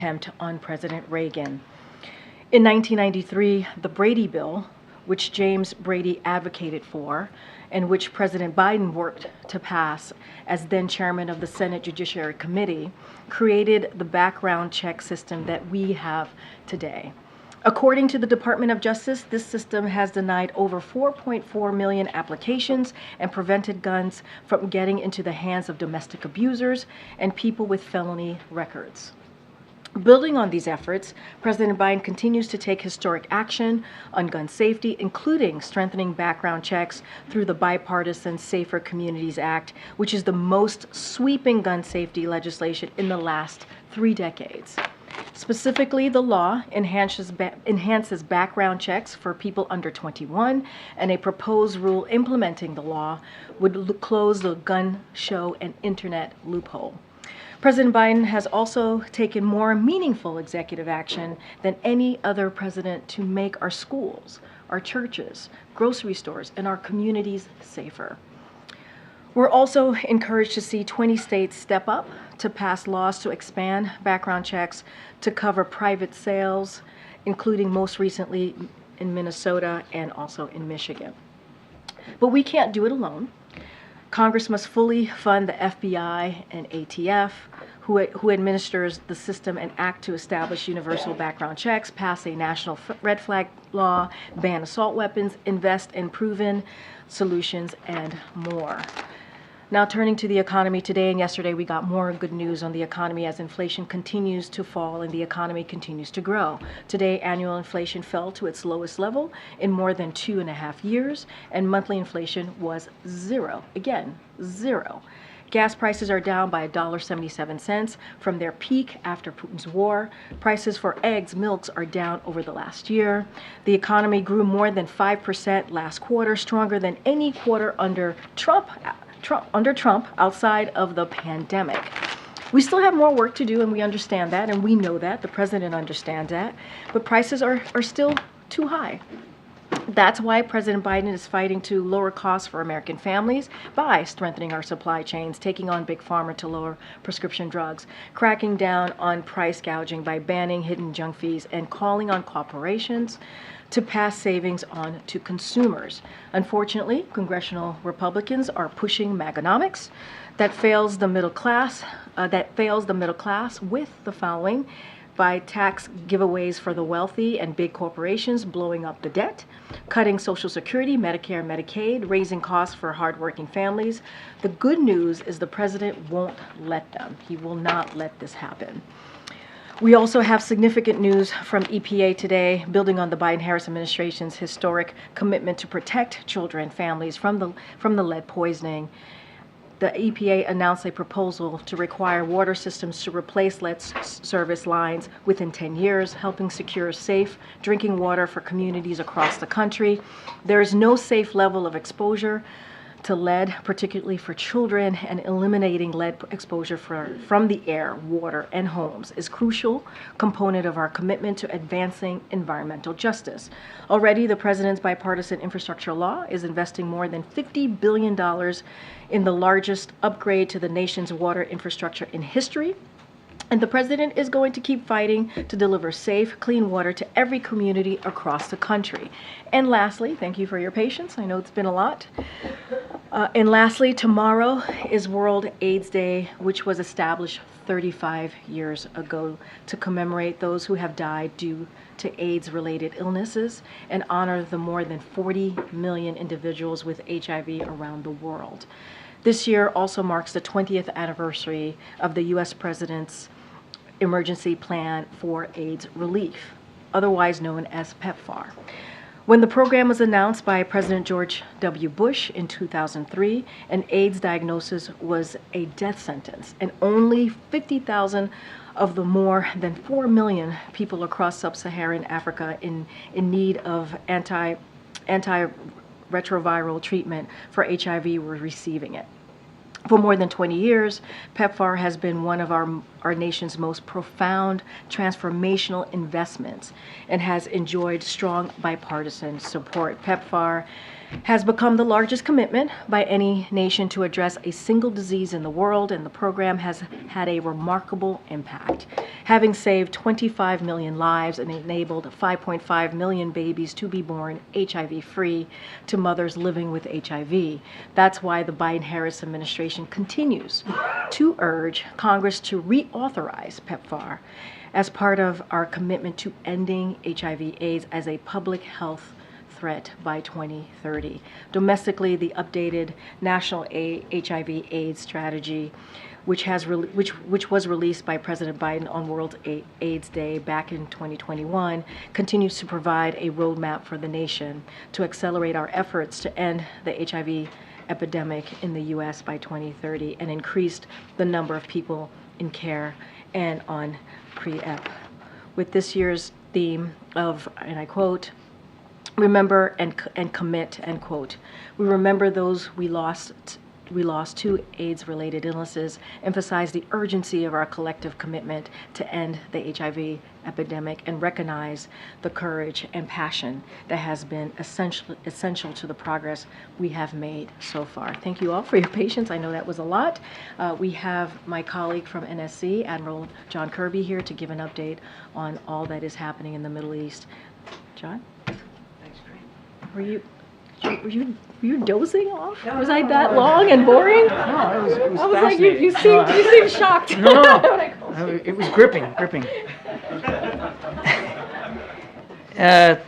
attempt on President Reagan. In 1993, the Brady Bill, which James Brady advocated for, and which President Biden worked to pass as then chairman of the Senate Judiciary Committee, created the background check system that we have today. According to the Department of Justice, this system has denied over 4.4 million applications and prevented guns from getting into the hands of domestic abusers and people with felony records. Building on these efforts, President Biden continues to take historic action on gun safety, including strengthening background checks through the bipartisan Safer Communities Act, which is the most sweeping gun safety legislation in the last 3 decades. Specifically, the law enhances background checks for people under 21, and a proposed rule implementing the law would close the gun show and internet loophole. President Biden has also taken more meaningful executive action than any other president to make our schools, our churches, grocery stores, and our communities safer. We're also encouraged to see 20 states step up to pass laws to expand background checks to cover private sales, including most recently in Minnesota and also in Michigan. But we can't do it alone. Congress must fully fund the FBI and ATF, who administers the system, and act to establish universal background checks, pass a national red flag law, ban assault weapons, invest in proven solutions, and more. Now turning to the economy, today and yesterday we got more good news on the economy as inflation continues to fall and the economy continues to grow. Today, annual inflation fell to its lowest level in more than 2.5 years, and monthly inflation was 0. Again, 0. Gas prices are down by $1.77 from their peak after Putin's war. Prices for eggs, milks are down over the last year. The economy grew more than 5% last quarter, stronger than any quarter under Trump outside of the pandemic. We still have more work to do, and we understand that, and we know that. The president understands that. But prices are still too high. That's why President Biden is fighting to lower costs for American families by strengthening our supply chains, taking on Big Pharma to lower prescription drugs, cracking down on price gouging by banning hidden junk fees, and calling on corporations to pass savings on to consumers. Unfortunately, congressional Republicans are pushing Maganomics that fails the middle class with the following: by tax giveaways for the wealthy and big corporations, blowing up the debt, cutting Social Security, Medicare, and Medicaid, raising costs for hardworking families. The good news is the president won't let them. He will not let this happen. We also have significant news from EPA today, building on the Biden-Harris administration's historic commitment to protect children and families from the lead poisoning. The EPA announced a proposal to require water systems to replace lead service lines within 10 years, helping secure safe drinking water for communities across the country. There is no safe level of exposure to lead, particularly for children, and eliminating lead exposure from the air, water, and homes is a crucial component of our commitment to advancing environmental justice. Already, the president's bipartisan infrastructure law is investing more than $50 billion in the largest upgrade to the nation's water infrastructure in history. And the president is going to keep fighting to deliver safe, clean water to every community across the country. And lastly, thank you for your patience. I know it's been a lot. And lastly, tomorrow is World AIDS Day, which was established 35 years ago to commemorate those who have died due to AIDS-related illnesses and honor the more than 40 million individuals with HIV around the world. This year also marks the 20th anniversary of the U.S. President's Emergency Plan for AIDS Relief, otherwise known as PEPFAR. When the program was announced by President George W. Bush in 2003, an AIDS diagnosis was a death sentence, and only 50,000 of the more than 4 million people across sub-Saharan Africa in need of antiretroviral treatment for HIV were receiving it. For more than 20 years, PEPFAR has been one of our our nation's most profound transformational investments and has enjoyed strong bipartisan support. PEPFAR has become the largest commitment by any nation to address a single disease in the world, and the program has had a remarkable impact, having saved 25 million lives and enabled 5.5 million babies to be born HIV-free to mothers living with HIV. That's why the Biden-Harris administration continues to urge Congress to reauthorize PEPFAR as part of our commitment to ending HIV/AIDS as a public health threat by 2030. Domestically, the updated National HIV/AIDS Strategy, which was released by President Biden on World AIDS Day back in 2021, continues to provide a roadmap for the nation to accelerate our efforts to end the HIV epidemic in the U.S. by 2030 and increase the number of people in care and on pre-ep. With this year's theme of, and I quote, "Remember and commit," end quote. We remember those we lost to AIDS-related illnesses, emphasize the urgency of our collective commitment to end the HIV epidemic, and recognize the courage and passion that has been essential to the progress we have made so far. Thank you all for your patience. I know that was a lot. We have my colleague from NSC, Admiral John Kirby, here to give an update on all that is happening in the Middle East. John? Were you dozing off? Was I that long and boring? No, it was I was like, fascinating. you seemed shocked. No, it was gripping.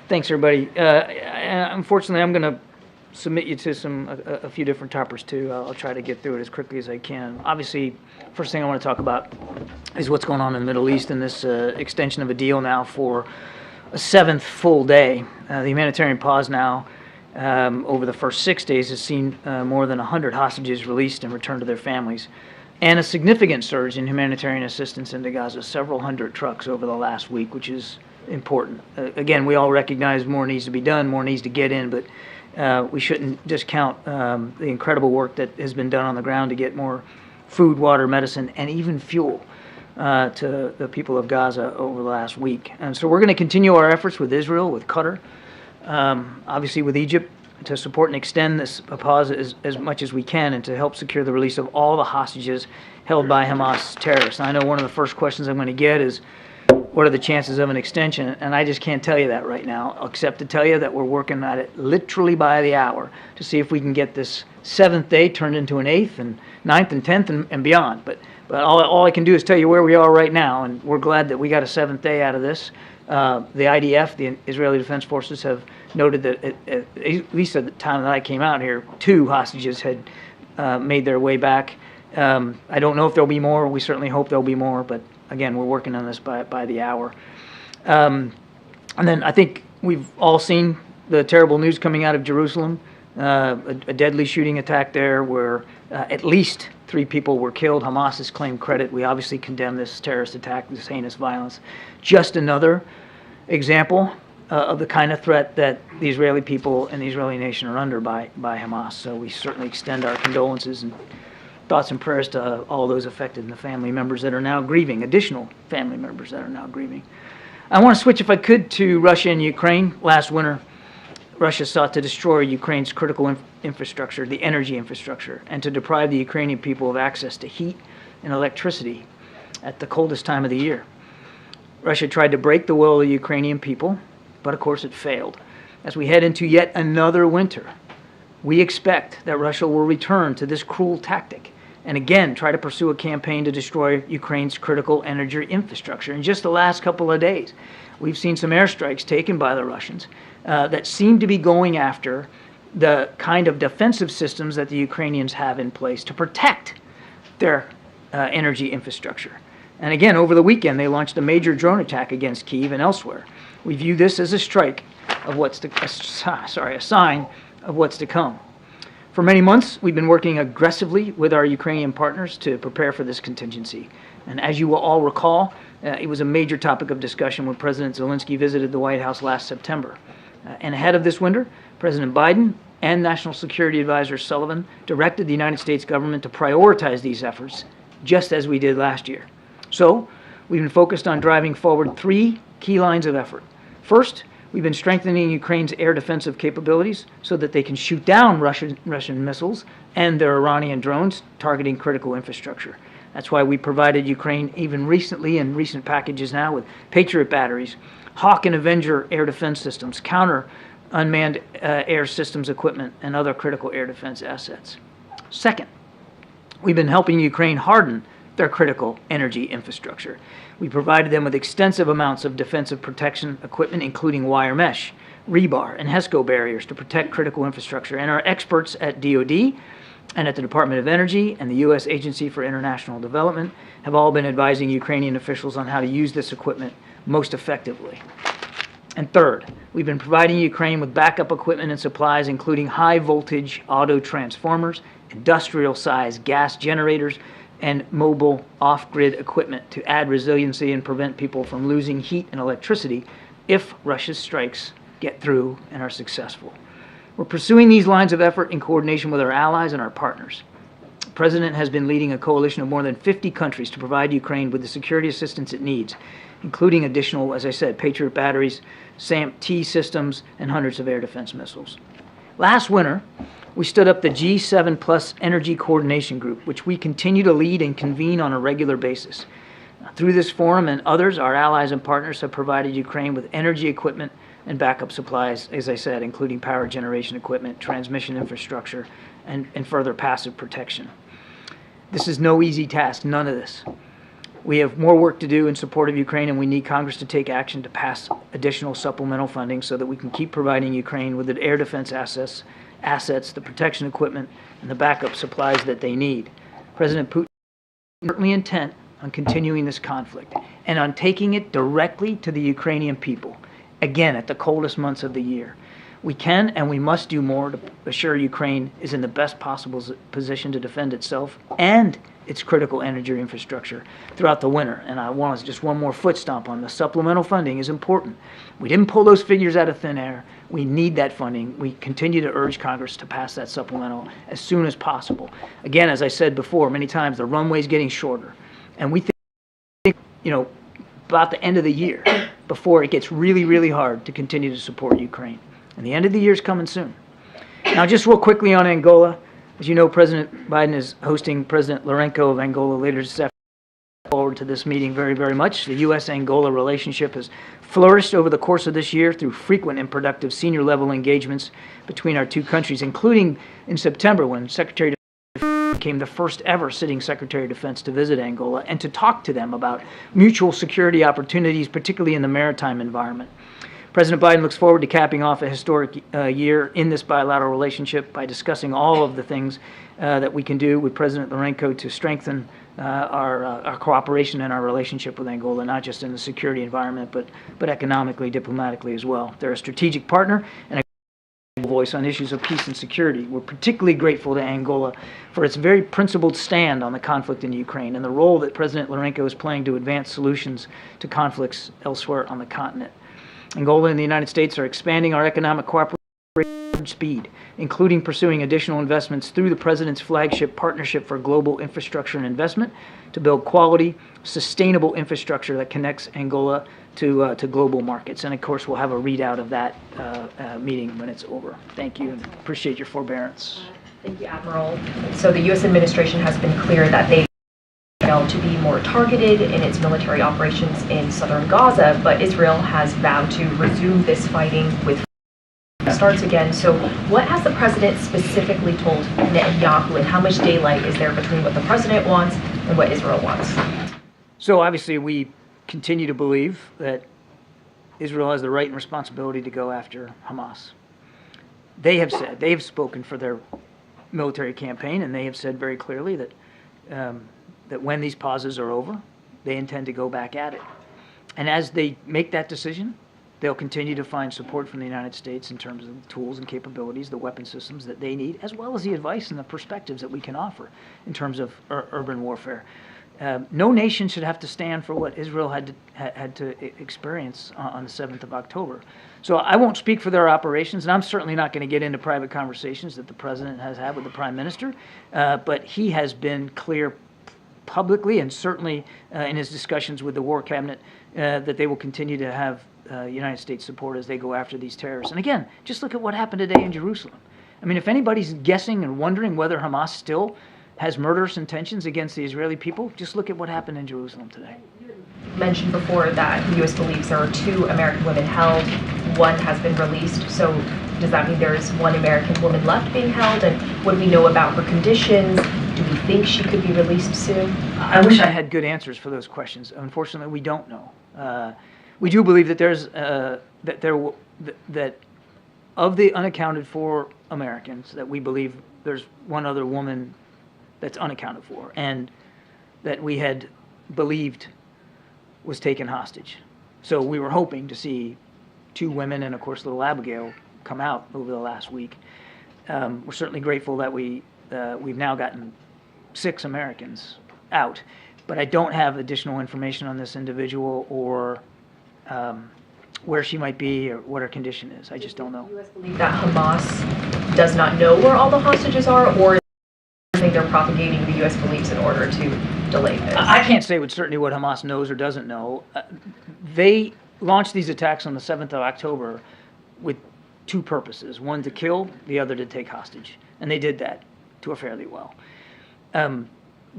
Thanks, everybody. Unfortunately, I'm going to submit you to a few different topics, too. I'll try to get through it as quickly as I can. Obviously, first thing I want to talk about is what's going on in the Middle East and this extension of a deal now for a 7th full day. The humanitarian pause now over the first 6 days has seen more than 100 hostages released and returned to their families, and a significant surge in humanitarian assistance into Gaza, several hundred trucks over the last week, which is important. Again, we all recognize more needs to be done, more needs to get in, but we shouldn't discount the incredible work that has been done on the ground to get more food, water, medicine, and even fuel to the people of Gaza over the last week. And so we're going to continue our efforts with Israel, with Qatar, obviously with Egypt, to support and extend this pause as much as we can and to help secure the release of all the hostages held by Hamas terrorists. And I know one of the first questions I'm going to get is, what are the chances of an extension? And I just can't tell you that right now, except to tell you that we're working at it literally by the hour to see if we can get this 7th day turned into an 8th and 9th and 10th and beyond. But all I can do is tell you where we are right now, and we're glad that we got a 7th day out of this. The IDF, the Israeli Defense Forces, have noted that at least at the time that I came out here, 2 hostages had made their way back. I don't know if there'll be more. We certainly hope there'll be more, but again, we're working on this by the hour. And then I think we've all seen the terrible news coming out of Jerusalem, a deadly shooting attack there where at least 3 people were killed. Hamas has claimed credit. We obviously condemn this terrorist attack, this heinous violence. Just another example of the kind of threat that the Israeli people and the Israeli nation are under by Hamas. So we certainly extend our condolences and thoughts and prayers to all those affected and the family members that are now grieving, additional family members that are now grieving. I want to switch, if I could, to Russia and Ukraine. Last winter, Russia sought to destroy Ukraine's critical infrastructure, the energy infrastructure, and to deprive the Ukrainian people of access to heat and electricity at the coldest time of the year. Russia tried to break the will of the Ukrainian people, but of course it failed. As we head into yet another winter, we expect that Russia will return to this cruel tactic and again try to pursue a campaign to destroy Ukraine's critical energy infrastructure. In just the last couple of days, we've seen some airstrikes taken by the Russians that seem to be going after the kind of defensive systems that the Ukrainians have in place to protect their energy infrastructure. And again, over the weekend, they launched a major drone attack against Kyiv and elsewhere. We view this as a strike of a sign of what's to come. For many months, we've been working aggressively with our Ukrainian partners to prepare for this contingency. And as you will all recall, it was a major topic of discussion when President Zelensky visited the White House last September. And ahead of this winter, President Biden and National Security Advisor Sullivan directed the United States government to prioritize these efforts, just as we did last year. So we've been focused on driving forward 3 key lines of effort. First, we've been strengthening Ukraine's air defensive capabilities so that they can shoot down Russian missiles and their Iranian drones targeting critical infrastructure. That's why we provided Ukraine even recently, in recent packages now, with Patriot batteries, Hawk and Avenger air defense systems, counter unmanned air systems equipment, and other critical air defense assets. Second, we've been helping Ukraine harden their critical energy infrastructure. We provided them with extensive amounts of defensive protection equipment, including wire mesh, rebar, and HESCO barriers to protect critical infrastructure. And our experts at DoD and at the Department of Energy and the U.S. Agency for International Development have all been advising Ukrainian officials on how to use this equipment most effectively. And third, we've been providing Ukraine with backup equipment and supplies, including high-voltage auto transformers, industrial-size gas generators, and mobile off-grid equipment to add resiliency and prevent people from losing heat and electricity if Russia's strikes get through and are successful. We're pursuing these lines of effort in coordination with our allies and our partners. The President has been leading a coalition of more than 50 countries to provide Ukraine with the security assistance it needs, including additional, as I said, Patriot batteries, SAMP-T systems, and hundreds of air defense missiles. Last winter, we stood up the G7 Plus Energy Coordination Group, which we continue to lead and convene on a regular basis. Through this forum and others, our allies and partners have provided Ukraine with energy equipment and backup supplies, as I said, including power generation equipment, transmission infrastructure, and further passive protection. This is no easy task, none of this. We have more work to do in support of Ukraine, and we need Congress to take action to pass additional supplemental funding so that we can keep providing Ukraine with the air defense assets, the protection equipment, and the backup supplies that they need. President Putin is certainly intent on continuing this conflict and on taking it directly to the Ukrainian people, again at the coldest months of the year. We can and we must do more to assure Ukraine is in the best possible position to defend itself and its critical energy infrastructure throughout the winter. And I want just one more foot stomp on the supplemental funding is important. We didn't pull those figures out of thin air. We need that funding. We continue to urge Congress to pass that supplemental as soon as possible. Again, as I said before many times, the runway's getting shorter. And we think, about the end of the year before it gets really, really hard to continue to support Ukraine. And the end of the year is coming soon. Now, just real quickly on Angola. As you know, President Biden is hosting President Lourenço of Angola later this afternoon. I look forward to this meeting very, very much. The US-Angola relationship has flourished over the course of this year through frequent and productive senior-level engagements between our two countries, including in September when Secretary of Defense became the first ever sitting Secretary of Defense to visit Angola and to talk to them about mutual security opportunities, particularly in the maritime environment. President Biden looks forward to capping off a historic year in this bilateral relationship by discussing all of the things that we can do with President Lourenço to strengthen our cooperation and our relationship with Angola, not just in the security environment, but economically, diplomatically as well. They're a strategic partner and a voice on issues of peace and security. We're particularly grateful to Angola for its very principled stand on the conflict in Ukraine and the role that President Lourenço is playing to advance solutions to conflicts elsewhere on the continent. Angola and the United States are expanding our economic cooperation at speed, including pursuing additional investments through the President's flagship Partnership for Global Infrastructure and Investment to build quality, sustainable infrastructure that connects Angola to global markets. And of course, we'll have a readout of that meeting when it's over. Thank you, and appreciate your forbearance. Thank you, Admiral. So the U.S. administration has been clear that they to be more targeted in its military operations in southern Gaza, but Israel has vowed to resume this fighting with starts again. So what has the president specifically told Netanyahu, and how much daylight is there between what the president wants and what Israel wants? So obviously we continue to believe that Israel has the right and responsibility to go after Hamas. They have spoken for their military campaign, and they have said very clearly that that when these pauses are over, they intend to go back at it. And as they make that decision, they'll continue to find support from the United States in terms of the tools and capabilities, the weapon systems that they need, as well as the advice and the perspectives that we can offer in terms of urban warfare. No nation should have to stand for what Israel had to experience on the 7th of October. So I won't speak for their operations, and I'm certainly not going to get into private conversations that the President has had with the Prime Minister, but he has been clear publicly and certainly in his discussions with the War Cabinet that they will continue to have United States support as they go after these terrorists. And again, just look at what happened today in Jerusalem. I mean, if anybody's guessing and wondering whether Hamas still has murderous intentions against the Israeli people, just look at what happened in Jerusalem today. You mentioned before that the U.S. believes there are 2 American women held. One has been released. So does that mean there is 1 American woman left being held? And what do we know about her conditions? Do we think she could be released soon? I wish I had good answers for those questions. Unfortunately, we don't know. We do believe that that of the unaccounted for Americans, that we believe there's 1 other woman that's unaccounted for, and that we had believed was taken hostage. So we were hoping to see 2 women and, of course, little Abigail come out over the last week. We're certainly grateful that we've now gotten 6 Americans out, but I don't have additional information on this individual or where she might be or what her condition is. I just don't know. Do the U.S. believe that Hamas does not know where all the hostages are, or they're propagating the U.S. beliefs in order to delay this? I can't say with certainty what Hamas knows or doesn't know. They launched these attacks on the 7th of October with 2 purposes. One to kill, the other to take hostage. And they did that to a fairly well.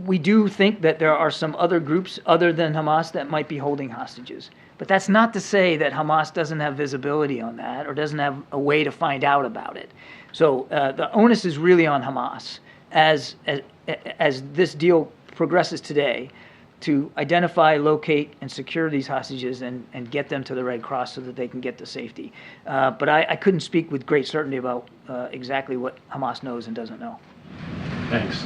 We do think that there are some other groups other than Hamas that might be holding hostages. But that's not to say that Hamas doesn't have visibility on that or doesn't have a way to find out about it. So the onus is really on Hamas as this deal progresses today to identify, locate, and secure these hostages and get them to the Red Cross so that they can get to safety. But I couldn't speak with great certainty about exactly what Hamas knows and doesn't know. Thanks.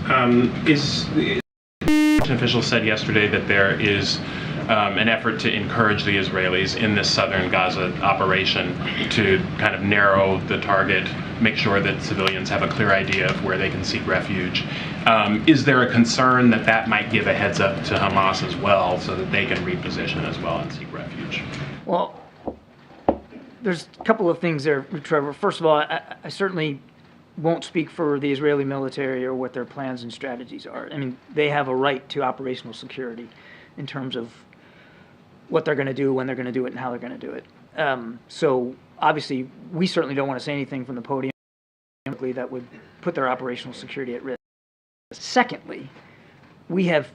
Officials said yesterday that there is an effort to encourage the Israelis in this southern Gaza operation to kind of narrow the target, make sure that civilians have a clear idea of where they can seek refuge. Is there a concern that that might give a heads up to Hamas as well so that they can reposition as well and seek refuge? Well, there's a couple of things there, Trevor. First of all, I certainly won't speak for the Israeli military or what their plans and strategies are. I mean, they have a right to operational security in terms of what they're going to do, when they're going to do it, and how they're going to do it. So obviously, we certainly don't want to say anything from the podium that would put their operational security at risk. Secondly, we have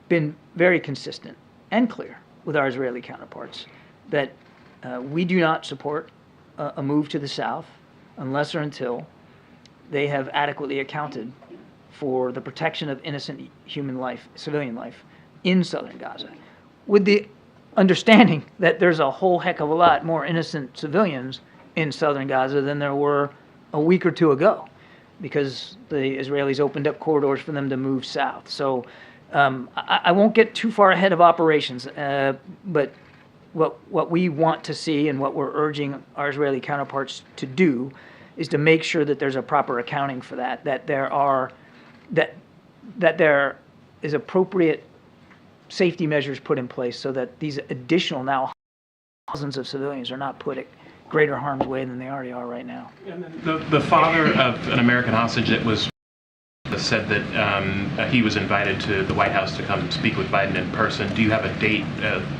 been very consistent and clear with our Israeli counterparts that we do not support a move to the south unless or until they have adequately accounted for the protection of innocent human life, civilian life, in southern Gaza, with the understanding that there's a whole heck of a lot more innocent civilians in southern Gaza than there were a week or 2 ago, because the Israelis opened up corridors for them to move south. So I won't get too far ahead of operations, but what we want to see and what we're urging our Israeli counterparts to do is to make sure that there's a proper accounting for that there is appropriate safety measures put in place so that these additional now thousands of civilians are not put at greater harm's way than they already are right now. And then the father of an American hostage that was said that he was invited to the White House to come speak with Biden in person. Do you have a date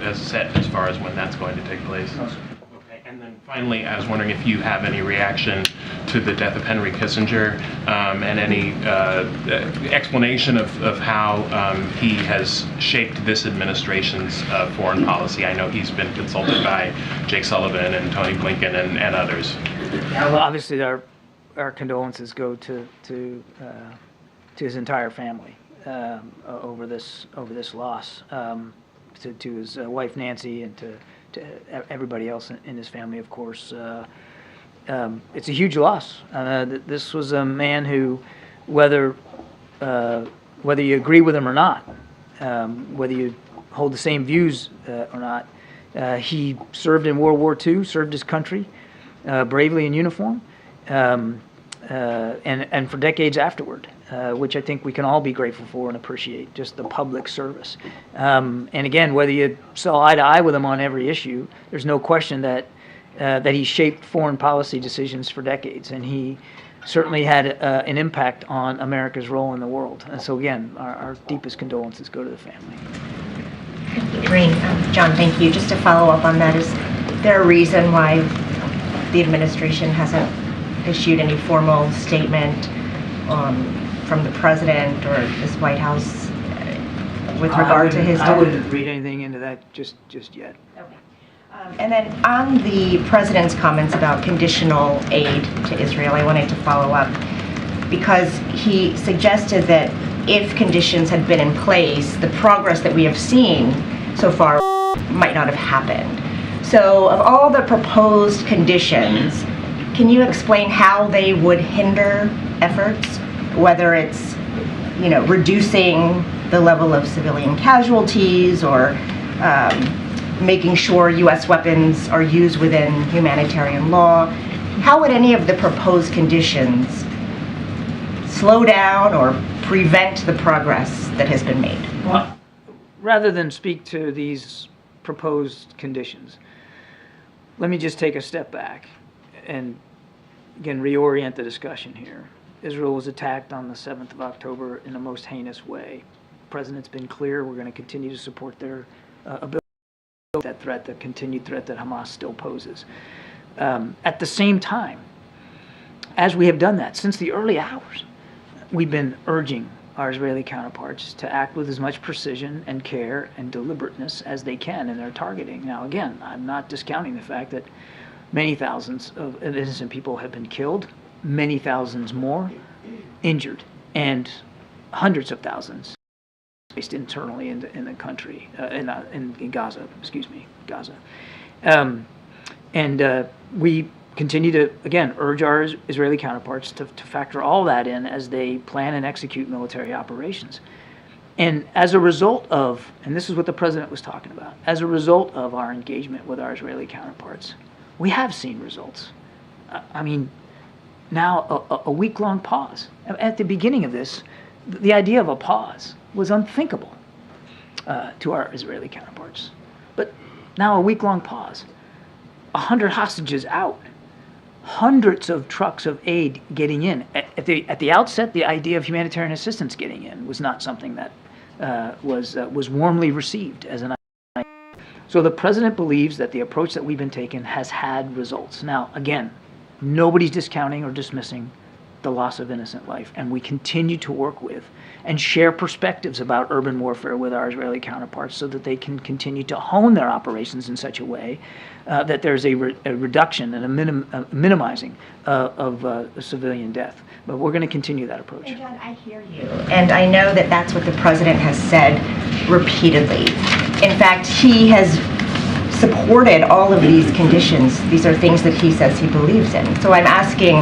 as set as far as when that's going to take place? No, sir. Okay. And then finally, I was wondering if you have any reaction to the death of Henry Kissinger and any explanation of how he has shaped this administration's foreign policy. I know he's been consulted by Jake Sullivan and Tony Blinken and others. Yeah, well, obviously our condolences go to his entire family over this loss, to his wife Nancy and to everybody else in his family, of course. It's a huge loss. This was a man who, whether you agree with him or not, whether you hold the same views or not, he served in World War II, served his country bravely in uniform, and for decades afterward, which I think we can all be grateful for and appreciate, just the public service. And again, whether you saw eye to eye with him on every issue, there's no question that he shaped foreign policy decisions for decades, and he certainly had an impact on America's role in the world. And so again, our deepest condolences go to the family. Karine, John, thank you. Just to follow up on that, is there a reason why the administration hasn't issued any formal statement from the president or this White House with regard to his... I wouldn't read anything into that just yet. Okay. And then on the president's comments about conditional aid to Israel, I wanted to follow up because he suggested that if conditions had been in place, the progress that we have seen so far might not have happened. So of all the proposed conditions, can you explain how they would hinder efforts, whether it's, reducing the level of civilian casualties or making sure U.S. weapons are used within humanitarian law? How would any of the proposed conditions slow down or prevent the progress that has been made? Well, rather than speak to these proposed conditions, let me just take a step back and, again, reorient the discussion here. Israel was attacked on the 7th of October in the most heinous way. The president's been clear we're going to continue to support their ability to that threat, the continued threat that Hamas still poses. At the same time, as we have done that since the early hours, we've been urging our Israeli counterparts to act with as much precision and care and deliberateness as they can in their targeting. Now, again, I'm not discounting the fact that many thousands of innocent people have been killed, many thousands more injured, and hundreds of thousands placed internally in the country, in Gaza, Gaza. We continue to, again, urge our Israeli counterparts to factor all that in as they plan and execute military operations. And as a result of, and this is what the president was talking about, as a result of our engagement with our Israeli counterparts, we have seen results. I mean, now a week-long pause. At the beginning of this, the idea of a pause was unthinkable to our Israeli counterparts. But now a week-long pause, 100 hostages out, hundreds of trucks of aid getting in. At the outset, the idea of humanitarian assistance getting in was not something that was warmly received as an idea. So the president believes that the approach that we've been taking has had results. Now, again, nobody's discounting or dismissing the loss of innocent life, and we continue to work with and share perspectives about urban warfare with our Israeli counterparts so that they can continue to hone their operations in such a way that there's a reduction and a minimizing of civilian death. But we're going to continue that approach. Hey John, I hear you. And I know that that's what the president has said repeatedly. In fact, he has supported all of these conditions. These are things that he says he believes in. So I'm asking,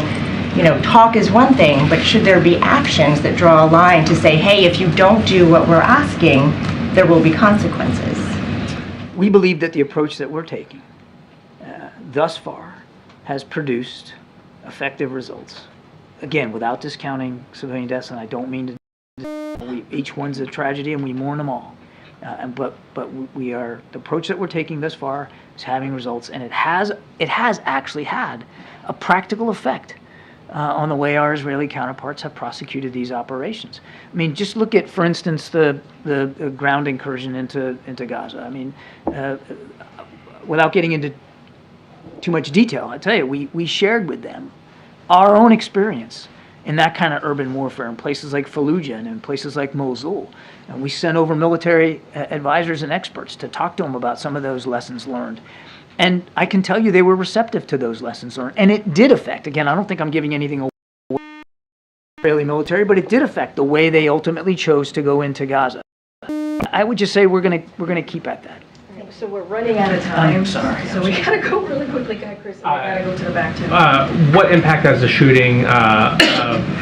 talk is one thing, but should there be actions that draw a line to say, hey, if you don't do what we're asking, there will be consequences? We believe that the approach that we're taking thus far has produced effective results. Again, without discounting civilian deaths, and I don't mean to, each one's a tragedy and we mourn them all. But the approach that we're taking thus far is having results, and it has actually had a practical effect on the way our Israeli counterparts have prosecuted these operations. I mean, just look at, for instance, the ground incursion into Gaza. I mean, without getting into too much detail, I tell you, we shared with them our own experience in that kind of urban warfare in places like Fallujah and in places like Mosul. And we sent over military advisors and experts to talk to them about some of those lessons learned. And I can tell you they were receptive to those lessons learned. And it did affect, again, I don't think I'm giving anything away to the Israeli military, but it did affect the way they ultimately chose to go into Gaza. I would just say we're gonna keep at that. So we're running out of time. I'm sorry. So we gotta go really quickly, Chris. And we gotta go to the back too. What impact has the shooting that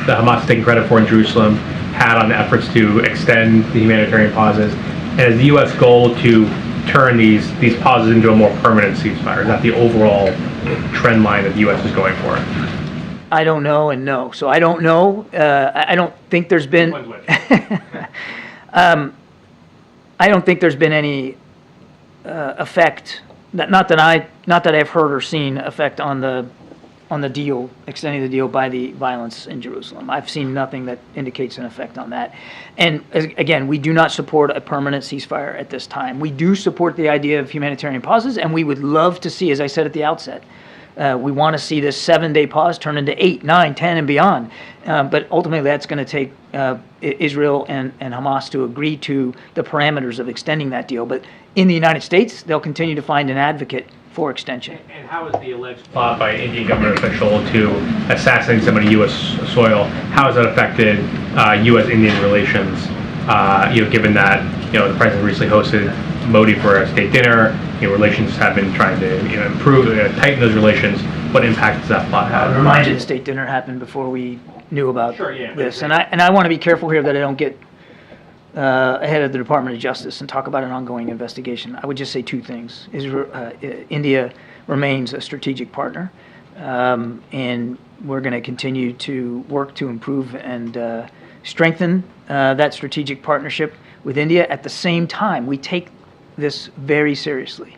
Hamas is taking credit for in Jerusalem had on efforts to extend the humanitarian pauses? And is the U.S. goal to turn these pauses into a more permanent ceasefire? Is that the overall trend line that the U.S. is going for? I don't know and no. So I don't know. I don't think there's been. I don't think there's been any effect. Not that I've heard or seen effect on the on the deal, extending the deal by the violence in Jerusalem. I've seen nothing that indicates an effect on that. And again, we do not support a permanent ceasefire at this time. We do support the idea of humanitarian pauses, and we would love to see, as I said at the outset, we want to see this 7-day pause turn into 8, 9, 10, and beyond. But ultimately, that's going to take Israel and Hamas to agree to the parameters of extending that deal. But in the United States, they'll continue to find an advocate for extension. And how is the alleged plot by Indian government official to assassinate somebody U.S. soil, how has that affected U.S.-Indian relations, given that, the president recently hosted Modi for a state dinner, relations have been trying to improve, tighten those relations. What impact does that plot have? Remind you, the state dinner happened before we knew about this. And I want to be careful here that I don't get ahead of the Department of Justice and talk about an ongoing investigation. I would just say two things. India remains a strategic partner, and we're going to continue to work to improve and strengthen that strategic partnership with India. At the same time, we take this very seriously.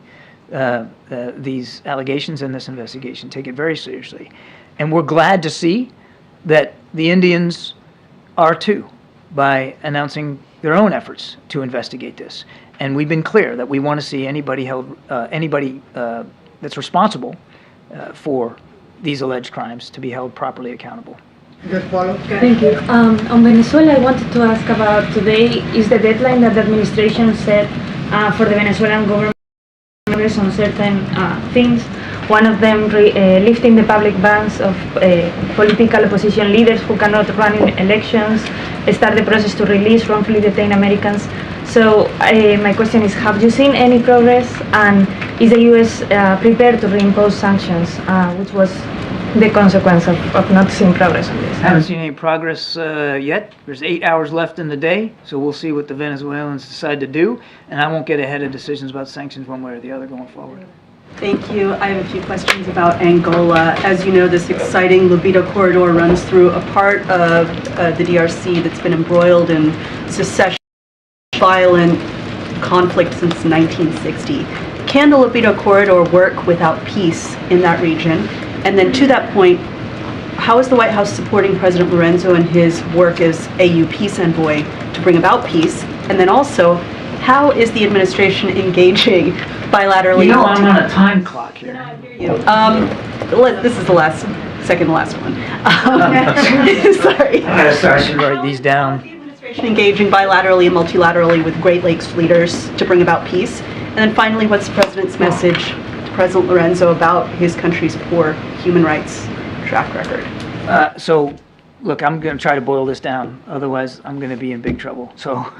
These allegations and this investigation, take it very seriously. And we're glad to see that the Indians are too, by announcing their own efforts to investigate this. And we've been clear that we want to see anybody held, that's responsible for these alleged crimes to be held properly accountable. Thank you. On Venezuela, I wanted to ask about today is the deadline that the administration set for the Venezuelan government on certain things. One of them lifting the public bans of political opposition leaders who cannot run in elections, start the process to release wrongfully detained Americans. So my question is, have you seen any progress, and is the U.S. prepared to reimpose sanctions, which was the consequence of not seeing progress on this? Haven't seen any progress yet. There's 8 hours left in the day, so we'll see what the Venezuelans decide to do, and I won't get ahead of decisions about sanctions one way or the other going forward. Thank you. I have a few questions about Angola. As you know, this exciting Libido corridor runs through a part of the DRC that's been embroiled in secession, violent conflict since 1960. Can the Libido corridor work without peace in that region? And then to that point, how is the White House supporting President Lorenzo in his work as AU peace envoy to bring about peace? And then also, how is the administration engaging bilaterally? I'm on a time clock here. I hear you. This is the second to last one. Sorry. I should write these down. Is the administration engaging bilaterally and multilaterally with Great Lakes leaders to bring about peace? And then finally, what's the president's message to President Lorenzo about his country's poor human rights track record? So, look, I'm going to try to boil this down. Otherwise, I'm going to be in big trouble. So,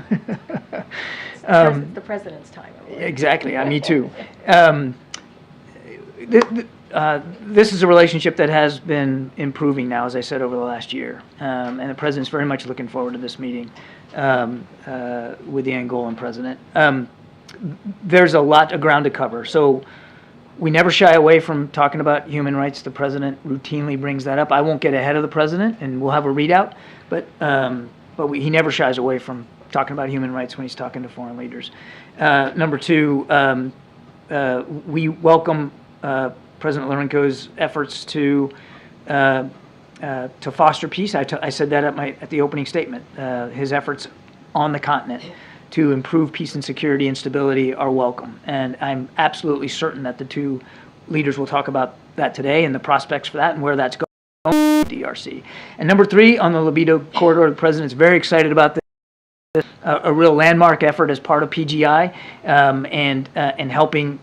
The president's time. exactly. Me too. This is a relationship that has been improving now, as I said, over the last year. And the president's very much looking forward to this meeting with the Angolan president. There's a lot of ground to cover. So we never shy away from talking about human rights. The president routinely brings that up. I won't get ahead of the president, and we'll have a readout. But he never shies away from talking about human rights when he's talking to foreign leaders. Number two, we welcome President Lorenzo's efforts to foster peace. I said that at the opening statement. His efforts on the continent to improve peace and security and stability are welcome. And I'm absolutely certain that the two leaders will talk about that today and the prospects for that and where that's going in the DRC. And number three, on the Libido corridor, the president's very excited about this. A real landmark effort as part of PGI and helping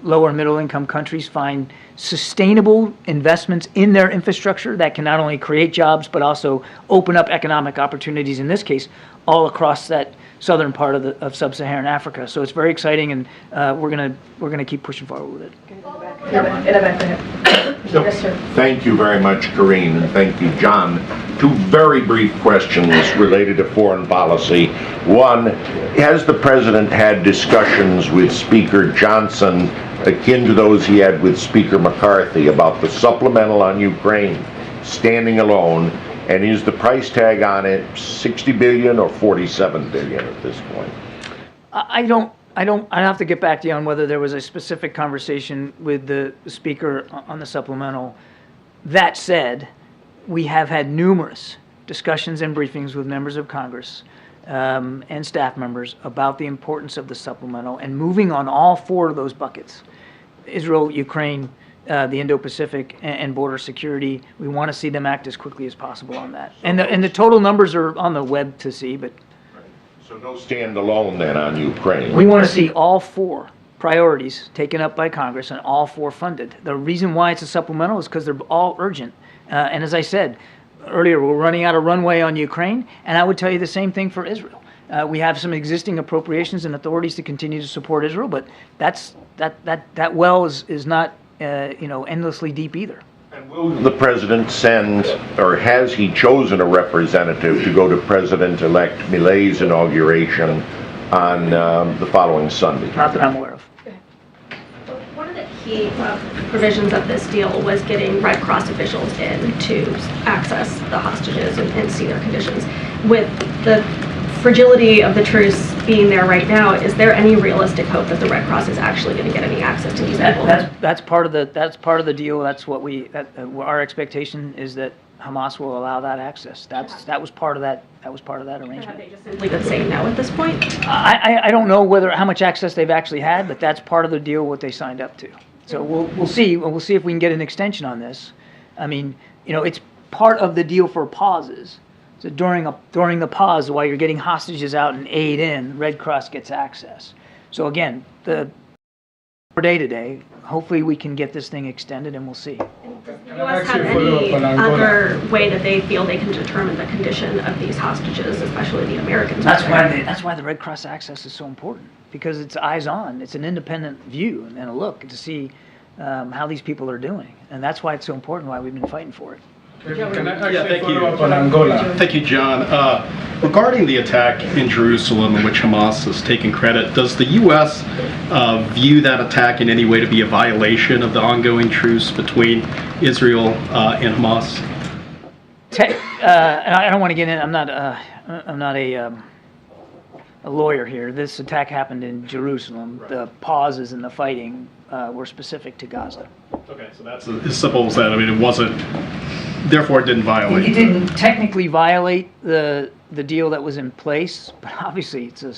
lower and middle income countries find sustainable investments in their infrastructure that can not only create jobs but also open up economic opportunities, in this case, all across that southern part of sub-Saharan Africa. So it's very exciting, and we're gonna keep pushing forward with it. Thank you very much, Karine, and thank you, John. Two very brief questions related to foreign policy. One, has the president had discussions with Speaker Johnson akin to those he had with Speaker McCarthy about the supplemental on Ukraine standing alone, and is the price tag on it 60 billion or 47 billion at this point? I have to get back to you on whether there was a specific conversation with the speaker on the supplemental. That said, we have had numerous discussions and briefings with members of Congress and staff members about the importance of the supplemental and moving on all 4 of those buckets: Israel, Ukraine, the Indo-Pacific, and border security. We want to see them act as quickly as possible on that. And the total numbers are on the web to see, but So no standalone then on Ukraine? we want to see all 4 priorities taken up by Congress and all 4 funded. The reason why it's a supplemental is because they're all urgent. And as I said earlier, we're running out of runway on Ukraine, and I would tell you the same thing for Israel. We have some existing appropriations and authorities to continue to support Israel, but that well is not endlessly deep either. And will the president send, or has he chosen a representative to go to President-elect Milei's inauguration on the following Sunday? Not that I'm aware of. One of the key provisions of this deal was getting Red Cross officials in to access the hostages and see their conditions. With the fragility of the truce being there right now, is there any realistic hope that the Red Cross is actually going to get any access to these people? That's part of the deal. That's what our expectation is, that Hamas will allow that access. That was part of that arrangement. Have they just simply been saying no at this point? I don't know how much access they've actually had, but that's part of the deal, what they signed up to. So we'll see. We'll see if we can get an extension on this. I mean, it's part of the deal for pauses. So during the pause, while you're getting hostages out and aid in, Red Cross gets access. So again, the day to day, hopefully we can get this thing extended, and we'll see. Does the U.S. have any other way that they feel they can determine the condition of these hostages, especially the Americans? That's why the Red Cross access is so important, because it's eyes on. It's an independent view and a look to see how these people are doing, and that's why it's so important. Why we've been fighting for it. Can I thank you. On Angola? Thank you, John. Regarding the attack in Jerusalem, in which Hamas has taken credit, does the U.S. View that attack in any way to be a violation of the ongoing truce between Israel and Hamas? And I don't want to get in. I'm not a lawyer here. This attack happened in Jerusalem. The pauses in the fighting were specific to Gaza. Okay, so that's as simple as that. I mean, it wasn't. Therefore, it didn't violate. It didn't technically violate the deal that was in place, but obviously it's a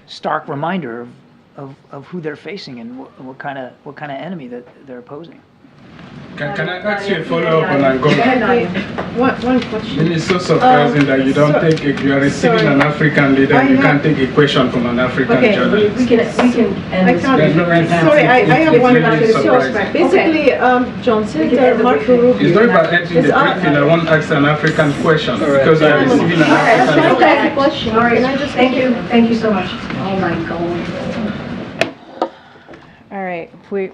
stark reminder of who they're facing and what kind of enemy that they're opposing. Can I ask you a follow-up on Angola? One question. It is so surprising that you don't take you are receiving an African leader, you can't take a question from an African journalist. We can end this right now. Sorry, I have one question. Basically, John Senator Marco Rubio. It's not about ending the briefing. I want to ask an African question because I am receiving an African question. Thank you so much. Oh my God. All right, we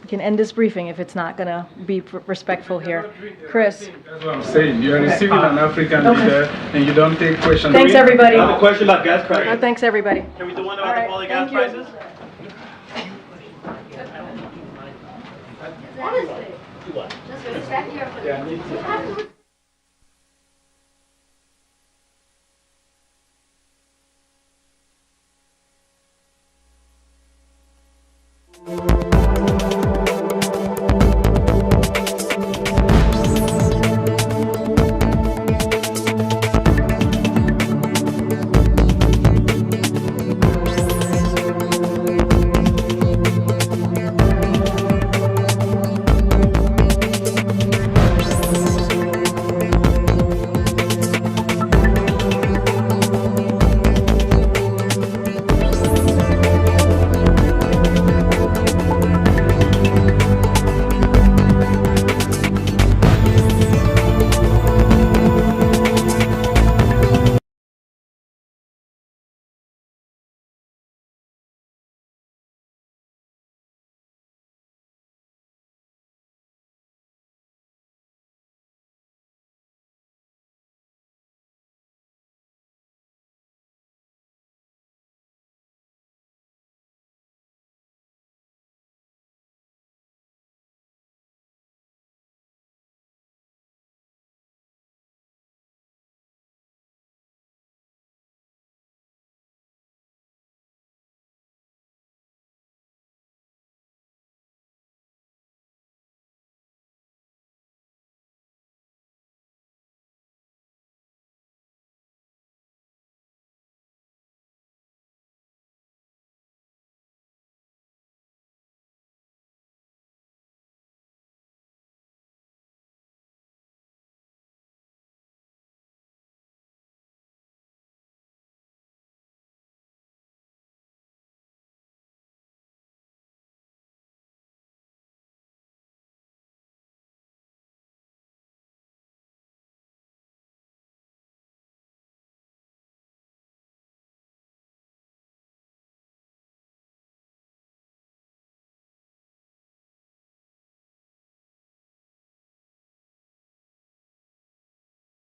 can end this briefing if it's not going to be respectful here. Chris. That's what I'm saying. You are receiving an African leader and you don't take questions. Thanks, everybody. I have a question about gas prices. Thanks, everybody. Can we do one about the quality gas prices? Honestly, just respect your.